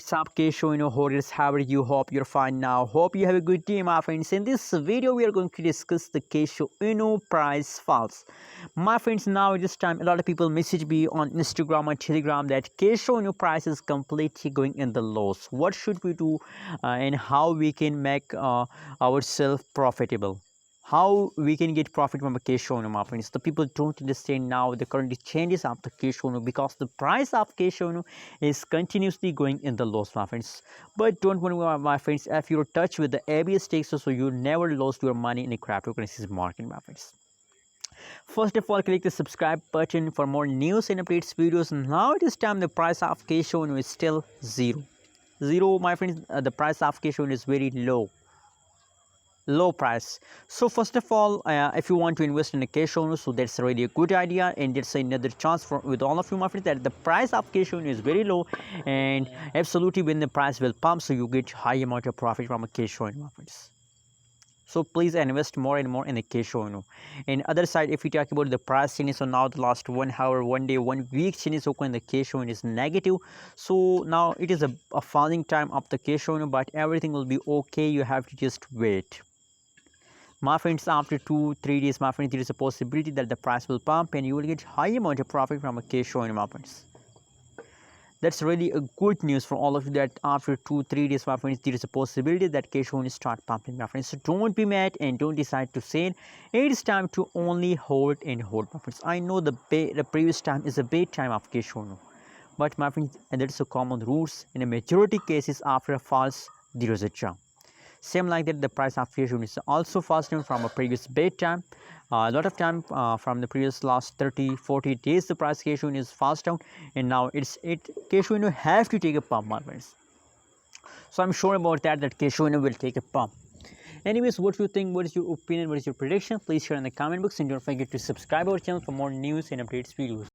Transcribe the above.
What's up, Kishu? Holders, how are you? Hope you're fine now. Hope you have a good day, my friends. In this video, we are going to discuss the Kishu price falls. My friends, now at this time, a lot of people message me on Instagram and Telegram that Kishu price is completely going in the loss. What should we do and how we can make ourselves profitable? How we can get profit from a Kishu, my friends. The people don't understand now the current changes of the Kishu because the price of Kishu is continuously going in the loss, my friends. But don't worry, my friends, if you're touch with the ABS stakes, so you never lost your money in the cryptocurrencies market, my friends. First of all, click the subscribe button for more news and updates videos. Now it is time the price of Kishu is still zero, my friends. The price of Kishu is very low price. So first of all, if you want to invest in a Kishu, so that's really a good idea, and that's another chance for with all of you, my friends, that the price of Kishu is very low, and absolutely when the price will pump, so you get high amount of profit from a Kishu, my friends. So please invest more and more in the Kishu. And other side, if we talk about the price change, so now the last 1 hour, 1 day, 1 week change in the Kishu is negative. So now it is a falling time of the Kishu, but everything will be okay. You have to just wait, my friends. After 2-3 days, my friends, there is a possibility that the price will pump and you will get high amount of profit from a Kishu, my friends. That's really a good news for all of you, that after 2-3 days, my friends, there is a possibility that Kishu will start pumping, my friends. So don't be mad and don't decide to sell. It is time to only hold and hold, my friends. I know the previous time is a bad time of Kishu, but my friends, and that's a common rules. In a majority cases, after a falls, there is a jump. Same like that, the price of Kishu is also fast down from a previous bad time. A lot of time from the previous last 30-40 days, the price Kishu is fast down, and now Kishu have to take a pump, my friends. So I'm sure about that Kishu will take a pump. Anyways, what do you think? What is your opinion? What is your prediction? Please share in the comment box, and don't forget to subscribe our channel for more news and updates videos.